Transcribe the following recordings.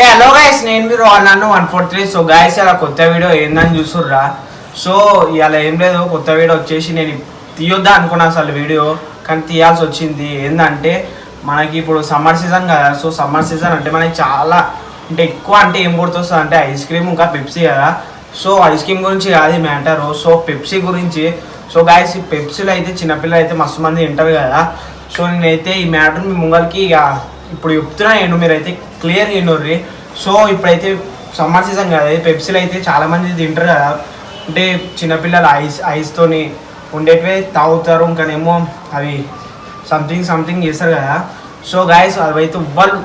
ఏ hello guys, నేను మీరు అన్నాను 143. సో గైస్ ఇలా కొత్త వీడియో ఏందని చూసుర్రా. సో ఇవాళ ఏం లేదు, కొత్త వీడియో వచ్చేసి నేను తీయొద్దా అనుకున్నా అసలు వీడియో, కానీ తీయాల్సి వచ్చింది. ఏంటంటే మనకి ఇప్పుడు సమ్మర్ సీజన్ కదా. సో సమ్మర్ సీజన్ అంటే మనకి చాలా అంటే ఎక్కువ అంటే ఏం గుర్తొస్తుంది అంటే ఐస్ క్రీమ్ ఇంకా పెప్సీ కదా. సో ఐస్ క్రీమ్ గురించి కాదు మ్యాటరు, సో పెప్సీ గురించి. సో గైస్ ఈ పెప్సీలో అయితే చిన్నపిల్లలు అయితే మస్తు మంది తింటారు కదా. సో నేనైతే ఈ మ్యాటర్ మీ ముంగల్కి ఇక ఇప్పుడు చెప్తున్నా, నేను మీరైతే క్లియర్ అయినర్రి. సో ఇప్పుడైతే సమ్మర్ సీజన్ కదా, పెప్సీలు అయితే చాలామంది తింటారు కదా. అంటే చిన్నపిల్లలు ఐస్తోని ఉండేటివే తాగుతారు, ఇంకానేమో అవి సంథింగ్ చేస్తారు కదా. సో గాయస్ అవైతే ఇవ్వాలి,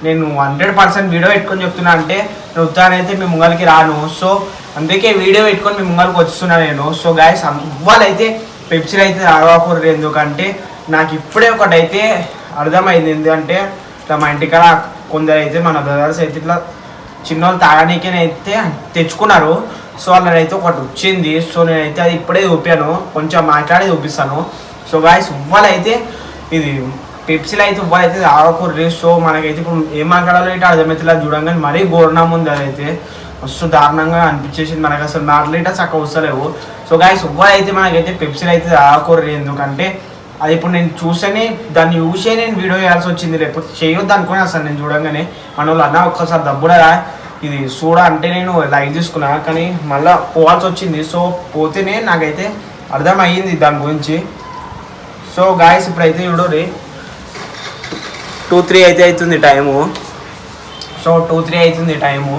నేను 100% వీడియో పెట్టుకొని చెప్తున్నా. అంటే నేను ఉత్తానైతే మీ ముంగల్కి రాను. సో అందుకే వీడియో పెట్టుకొని మీ ముంగల్కి వస్తున్నా నేను. సో గాయస్ ఇవ్వాలైతే పెప్సీలు అయితే రాకూడదు, ఎందుకంటే నాకు ఇప్పుడే ఒకటైతే అర్థమైంది. ఎందుకంటే ఇట్లా మా ఇంటికాడ కొందరు అయితే మన బ్రదర్స్ అయితే ఇట్లా చిన్నోళ్ళు తాగనీకైతే తెచ్చుకున్నారు. సో వాళ్ళనైతే ఒకటి వచ్చింది. సో నేనైతే అది ఇప్పుడే చూపాను, కొంచెం మాట్లాడి చూపిస్తాను. సో గాయస్ ఇవ్వాలైతే ఇది పెప్సీలు అయితే ఇవ్వాలైతే తాగకూడదు. సో మనకైతే ఇప్పుడు ఏం మాట్లాడాలో అయితే అర్థమవుతుంది చూడంగానే మరీ ఘోరణం ఉంది. అదైతే మస్తు దారుణంగా అనిపించేసింది, మనకు అసలు మాటలు అయితే చక్కగా వస్తలేవు. సో గాయస్ ఇవ్వాలైతే మనకైతే పెప్సీలు అయితే తాగకూడదు, ఎందుకంటే అది ఇప్పుడు నేను చూసేనే దాన్ని చూసే నేను వీడియో చేయాల్సి వచ్చింది. లేకపోతే చేయొద్దు అనుకుని అసలు నేను చూడంగానే మన వాళ్ళు అన్న ఒక్కసారి దబ్బుడా ఇది చూడ అంటే నేను లైక్ తీసుకున్నా, కానీ మళ్ళీ పోవాల్సి వచ్చింది. సో పోతేనే నాకైతే అర్థమయ్యింది దాని గురించి. సో గాయస్ ఇప్పుడైతే చూడరి 2-3 అయితే అవుతుంది టైము. సో 2-3 అవుతుంది టైము.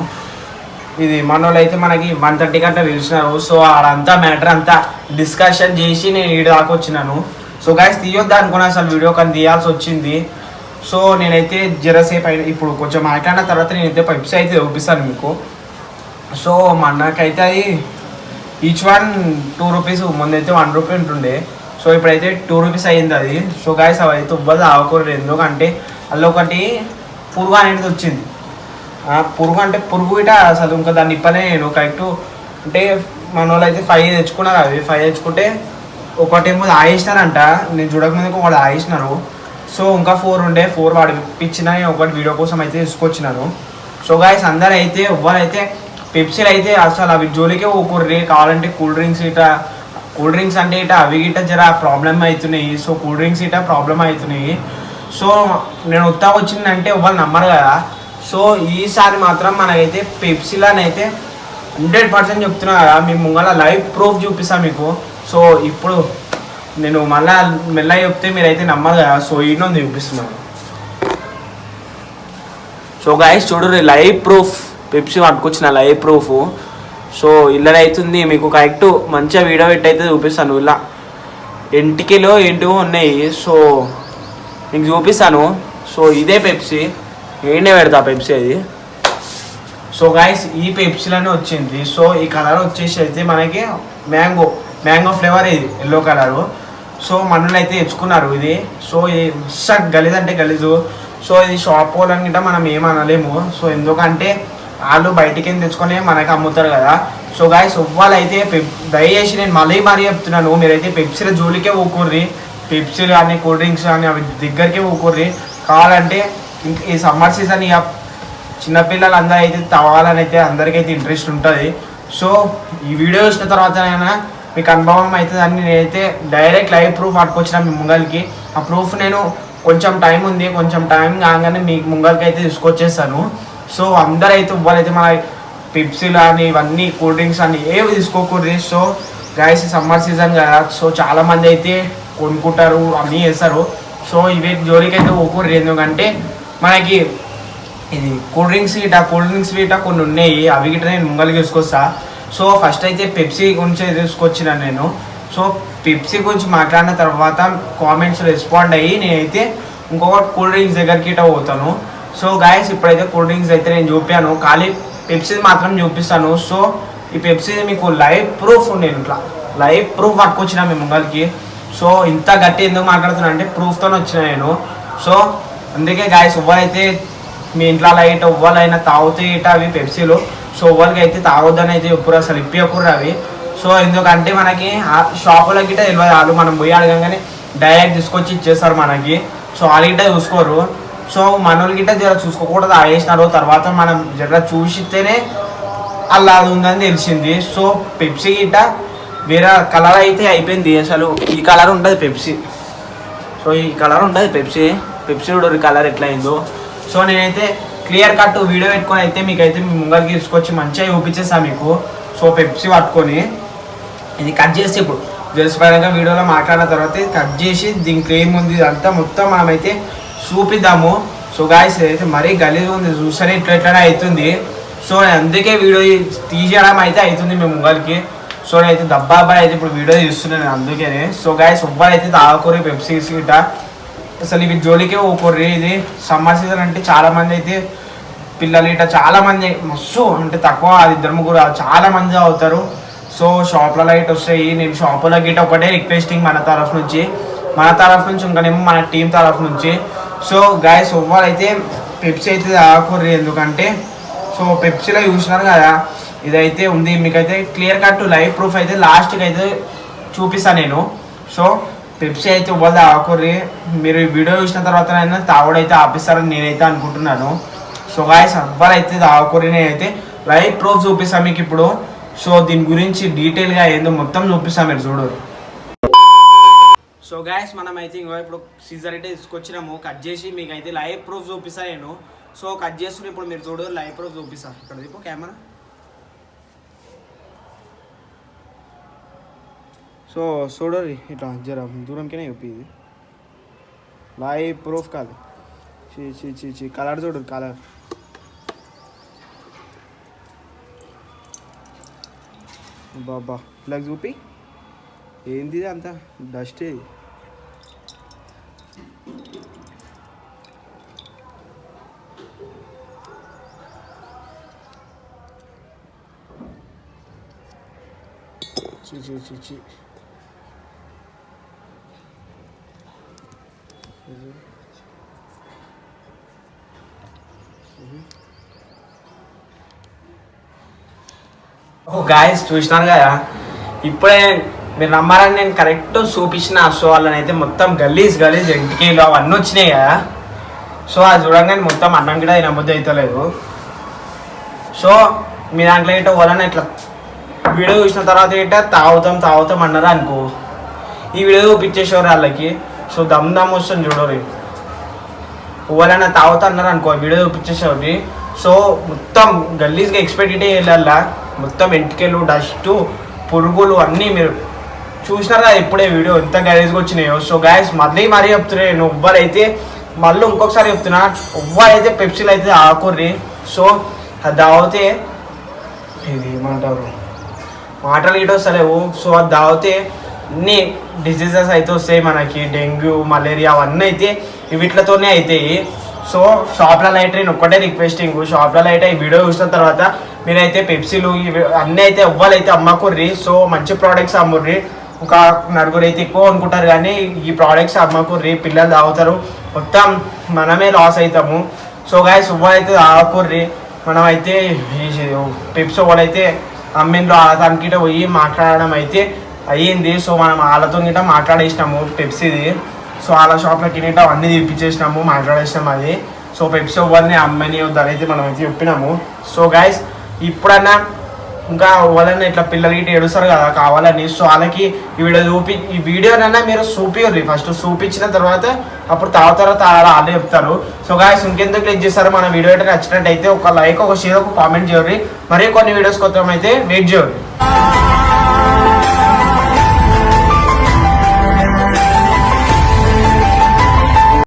ఇది మన వాళ్ళు అయితే మనకి 1:30 గంట పిలిచినారు. సో ఆడంతా మ్యాటర్ అంతా డిస్కషన్ చేసి నేను ఈడ దాకా వచ్చినాను. సో గాయస్ తీయొద్దా అనుకున్నా అసలు వీడియో, కానీ తీయాల్సి వచ్చింది. సో నేనైతే జరసేపు అయినా ఇప్పుడు కొంచెం మాట్లాడిన తర్వాత నేనైతే పెప్సీ అయితే చూపిస్తాను మీకు. సో మనకైతే అది ఈచ్ వన్ 2 రూపీస్, ముందైతే 1 రూపీ ఉంటుండే. సో ఇప్పుడైతే 2 రూపీస్ అయ్యింది అది. సో గాయస్ అవి అయితే ఇవ్వదు ఆగకూడదు, ఎందుకంటే అందులో ఒకటి పురుగు అనేది వచ్చింది. పురుగు అంటే పురుగు ఇట అసలు ఇంకా దాన్ని ఇప్పనే నేను కరెక్ట్. అంటే మన వాళ్ళు అయితే 5 తెచ్చుకున్నారు. అవి 5 తెచ్చుకుంటే ఒకటేమో ఆయేసినారంట, నేను చూడకముందుకు వాళ్ళు ఆయేసినారు. సో ఇంకా 4 ఉండే, 4 వాడు ఇప్పించిన ఒకటి వీడియో కోసం అయితే తీసుకొచ్చినాను. సో గాయస్ అందరూ అయితే ఇవ్వాలైతే పెప్సీలు అయితే అసలు అవి జోలికే ఊకూర్రి. కావాలంటే కూల్ డ్రింక్స్ అంటే ఇట అవి గిట్ట జర ప్రాబ్లమ్ అవుతున్నాయి. సో కూల్ డ్రింక్స్ ఇట ప్రాబ్లమ్ అవుతున్నాయి. సో నేను ఉత్తా వచ్చిందంటే ఇవ్వాలి నమ్మరు కదా. సో ఈసారి మాత్రం మనకైతే పెప్సీలనైతే 100% చెప్తున్నా కదా, మీ ముంగల లైవ్ ప్రూఫ్ చూపిస్తాను మీకు. సో ఇప్పుడు నేను మళ్ళా మెల్లగా చెప్తే మీరైతే నమ్మరు కదా. సో ఈయన చూపిస్తున్నాను. సో గాయస్ చూడరు లైవ్ ప్రూఫ్, పెప్సీ పట్టుకొచ్చిన లైవ్ ప్రూఫ్. సో ఇలా అవుతుంది మీకు కరెక్ట్ మంచిగా వీడియో పెట్టి అయితే చూపిస్తాను. ఇలా ఎంటికలో ఏంటివో ఉన్నాయి. సో మీకు చూపిస్తాను. సో ఇదే పెప్సీ, ఏండే పెడతా పెప్సీ అది. సో గాయస్ ఈ పెప్సీలోనే వచ్చింది. సో ఈ కలర్ వచ్చేసి అయితే మనకి మ్యాంగో ఫ్లేవర్, ఇది ఎల్లో కలరు. సో మనల్ని అయితే తెచ్చుకున్నారు ఇది. సో ఇది గలీజ్ అంటే గలీజు. సో ఇది షాప్ వాళ్ళని గిట్ట మనం ఏమనలేము. సో ఎందుకంటే వాళ్ళు బయటికి తెచ్చుకొని మనకి అమ్ముతారు కదా. సో గాయస్ ఇవ్వాలైతే దయచేసి నేను మరీ చెప్తున్నాను, మీరైతే పెప్సీల జోలికే ఊకూర్రి. పెప్సీలు కానీ కూల్ డ్రింక్స్ కానీ అవి దగ్గరికే ఊకూర్రి. కావాలంటే ఈ సమ్మర్ సీజన్ ఇక చిన్నపిల్లలు అందరూ అయితే తాగాలని అయితే అందరికైతే ఇంట్రెస్ట్ ఉంటుంది. సో ఈ వీడియో చూసిన తర్వాత అయినా మీకు అనుభవం అవుతుంది అని నేనైతే డైరెక్ట్ లైవ్ ప్రూఫ్ పట్టుకొచ్చిన మీ ముంగల్కి. ఆ ప్రూఫ్ నేను కొంచెం టైం ఉంది, కొంచెం టైం కాగానే మీ ముంగల్కి అయితే తీసుకొచ్చేస్తాను. సో అందరూ అయితే ఇవ్వాలైతే మన పెప్సీలు అని ఇవన్నీ కూల్ డ్రింక్స్ అని ఏవి తీసుకోకూడదు. సో గాయస్ సమ్మర్ సీజన్ కదా, సో చాలామంది అయితే కొనుక్కుంటారు, అన్నీ చేస్తారు. సో ఇవి జోలికి అయితే పోకూడదు, ఎందుకంటే మనకి ఇది కూల్ డ్రింక్స్ గిట్ట కొన్ని ఉన్నాయి. అవి గిట్ట నేను ముంగల్కి తీసుకొస్తా. సో ఫస్ట్ అయితే పెప్సీ గురించి తీసుకొచ్చిన నేను. సో పెప్సీ గురించి మాట్లాడిన తర్వాత కామెంట్స్ రెస్పాండ్ అయ్యి నేనైతే ఇంకొకటి కూల్ డ్రింక్స్ దగ్గరికి ఇట్లా పోతాను. సో గాయస్ ఇప్పుడైతే కూల్ డ్రింక్స్ అయితే నేను చూపాను, ఖాళీ పెప్సీ మాత్రం చూపిస్తాను. సో ఈ పెప్సీ మీకు లైవ్ ప్రూఫ్, నేను ఇట్లా లైవ్ ప్రూఫ్ పట్టుకొచ్చిన మీ ముంగల్కి. సో ఇంత గట్టి ఎందుకు మాట్లాడుతున్నా అంటే ప్రూఫ్తో వచ్చిన నేను. సో అందుకే గాయస్ ఇవ్వాలైతే మీ ఇంట్లో లైట్ ఇవ్వాలైనా తాగుతాయి ఇట అవి పెప్సీలు. సో ఇవ్వలకి అయితే తాగొద్దని అయితే ఎప్పుడు అసలు ఇప్పకూడదు అవి. సో ఎందుకంటే మనకి షాపులకి గిట్ట తెలియదు, వాళ్ళు మనం పోయి అడగంగానే డైరెక్ట్ తీసుకొచ్చి ఇచ్చేస్తారు మనకి. సో వాళ్ళు గిట్ట చూసుకోరు. సో మనోళ్ళు గిట్ట జర చూసుకోకూడదు ఆగేసినారు. తర్వాత మనం జర చూసితేనే అలా అది ఉందని తెలిసింది. సో పెప్సీ గిట్ట వేరే కలర్ అయితే అయిపోయింది. అసలు ఈ కలర్ ఉంటుంది పెప్సీ. సో ఈ కలర్ ఉంటుంది పెప్సీ కూడా కలర్ ఎట్లా అయిందో. సో నేనైతే క్లియర్ కట్ వీడియో పెట్టుకొని అయితే మీకైతే మీ ముంగడికి తీసుకొచ్చి మంచిగా చూపించేస్తాను మీకు. సో పెప్సీ పట్టుకొని ఇది కట్ చేసి ఇప్పుడు తెలిసిపోయాక వీడియోలో మాట్లాడిన తర్వాత కట్ చేసి దీనికి ఏముంది ఇదంతా మొత్తం మనమైతే చూపిద్దాము. సో గాయస్ అయితే మరీ గలీజ్ ఉంది చూస్తేనే ఇట్లా అవుతుంది. సో అందుకే వీడియో తీసేయడం అయితే అవుతుంది మీ ముంగల్కి. సో నేనైతే దబ్బా అయితే ఇప్పుడు వీడియో తీస్తున్నాను అందుకనే. సో గాయస్ ఎవ్వరైతే తాగకూరి పెప్సీస్ గిట్ట అసలు ఇవి జోలికే ఓకూర్రి. ఇది సమ్మర్ సీజన్ అంటే చాలామంది అయితే పిల్లలు ఇట్లా చాలామంది మస్తు అంటే తక్కువ అది 2-3 చాలామంది అవుతారు. సో షాప్లలో ఇటు వస్తాయి. నేను షాపులో గిట్ట ఒకటే రిక్వెస్టింగ్ మన తరఫు నుంచి ఇంకానేమో మన టీం తరఫు నుంచి. సో గాయస్ ఎవ్వరైతే పెప్సీ అయితే తాగకూర్రి. ఎందుకంటే సో పెప్సీలో చూసినారు కదా ఇదైతే ఉంది మీకైతే క్లియర్ కట్ లైవ్ ప్రూఫ్ అయితే లాస్ట్కి అయితే చూపిస్తాను నేను. సో పెప్సీ అయితే ఇవ్వాలి తాగకూర్రి. మీరు ఈ వీడియో చూసిన తర్వాత అయినా తాగుడైతే ఆపిస్తారని నేనైతే అనుకుంటున్నాను. సో గాయస్ ఎవ్వరైతే తాగకూర్రి. నేనైతే లైవ్ ప్రూఫ్ చూపిస్తాను మీకు ఇప్పుడు. సో దీని గురించి డీటెయిల్గా ఏందో మొత్తం చూపిస్తాను మీరు చూడరు. సో గాయస్ మనం అయితే ఇంకా ఇప్పుడు సీజర్ అయితే తీసుకొచ్చినాము కట్ చేసి మీకు అయితే లైవ్ ప్రూఫ్ చూపిస్తాను నేను. సో కట్ చేస్తున్నా ఇప్పుడు మీరు చూడరు లైవ్ ప్రూఫ్ చూపిస్తాను. ఇక్కడ తీపో కెమెరా. సో చూడరు ఇట్లా జర దూరంకనే చూపిది లైవ్ ప్రూఫ్ కాదు. చీ కలర్ చూడరు కలర్. బాబా ఇలా చూపి ఏంది అంతా డస్ట్. చీ గాయస్ చూసినారు కదా ఇప్పుడే మీరు నమ్మారని నేను కరెక్ట్ చూపించిన. సో వాళ్ళని అయితే మొత్తం గలీజ్ ఎంటికేలు అవన్నీ వచ్చినాయి కదా. సో అది చూడంగానే మొత్తం అన్నం కూడా నమ్మద్దు అవుతలేదు. సో మీ దాంట్లో ఏంటో వాళ్ళని ఇట్లా వీడియో చూసిన తర్వాత ఏంటో తాగుతాం అన్నారు అనుకో. ఈ వీడియో చూపించేసేవారు వాళ్ళకి. సో దమ్ వస్తుంది చూడరు. ఎవరైనా తాగుతా అన్నారు అనుకో వీడియో చూపించేసేవారి. సో మొత్తం గల్లీస్గా ఎక్స్పెక్టెడ్ వెళ్ళాలా మొత్తం ఎంటికలు డస్ట్ పురుగులు అన్నీ మీరు చూసినారు కదా ఇప్పుడే వీడియో ఎంత గలీజ్గా వచ్చినాయో. సో గాయస్ మరీ చెప్తున్నాయి నేను ఎవ్వరైతే మళ్ళీ ఇంకొకసారి చెప్తున్నా ఎవ్వరైతే పెప్సీలు అయితే ఆకుర్రి. సో అది తాగితే ఇది ఏమంటారు మాటలు గిట్ట వస్తలేవు. సో అది తాగితే అన్ని డిసీజెస్ అయితే వస్తాయి మనకి. డెంగ్యూ మలేరియా అవన్నీ అయితే వీటితోనే అవుతాయి. సో షాప్లలో అయితే నేను ఒక్కటే రిక్వెస్టింగ్ షాప్లలో అయితే ఈ వీడియో చూసిన తర్వాత మీరైతే పెప్సీలు ఇవి అన్నీ అయితే ఎవ్వరైతే అమ్మకుర్రి. సో మంచి ప్రోడక్ట్స్ అమ్ముర్రి. ఒక 4 అయితే ఎక్కువ అనుకుంటారు కానీ ఈ ప్రోడక్ట్స్ అమ్మకుర్రి. పిల్లలు తాగుతారు మొత్తం మనమే లాస్ అవుతాము. సో గాయస్ ఎవ్వరైతే తాగకుర్రి. మనమైతే పెప్సీ వాళ్ళైతే అమ్మిన్లో దానికి పోయి మాట్లాడడం అయితే అయ్యింది. సో మనం వాళ్ళతో గిట్ట మాట్లాడేసినాము పెప్సీది. సో వాళ్ళ షాప్లో కింద అన్నీ తీపిచ్చేసినాము మాట్లాడేసినాము అది. సో పెప్సీ వాళ్ళని అమ్మని వద్దని అయితే మనం అయితే చెప్పినాము. సో గాయస్ ఇప్పుడన్నా ఇంకా వాళ్ళని ఇట్లా పిల్లలకి ఏడుస్తారు కదా కావాలని. సో వాళ్ళకి ఈ వీడియోనన్నా మీరు చూపియ్యండి. ఫస్ట్ చూపించిన తర్వాత అప్పుడు తాగుతారో వాళ్ళే చెప్తారు. సో గాయస్ ఇంకెందుకు క్లిక్ చేస్తారు మన వీడియో అయితే నచ్చినట్టయితే ఒక లైక్ ఒక షేర్ ఒక కామెంట్ చేయండి. మరియు కొన్ని వీడియోస్ కొత్త అయితే వెయిట్ చేయండి.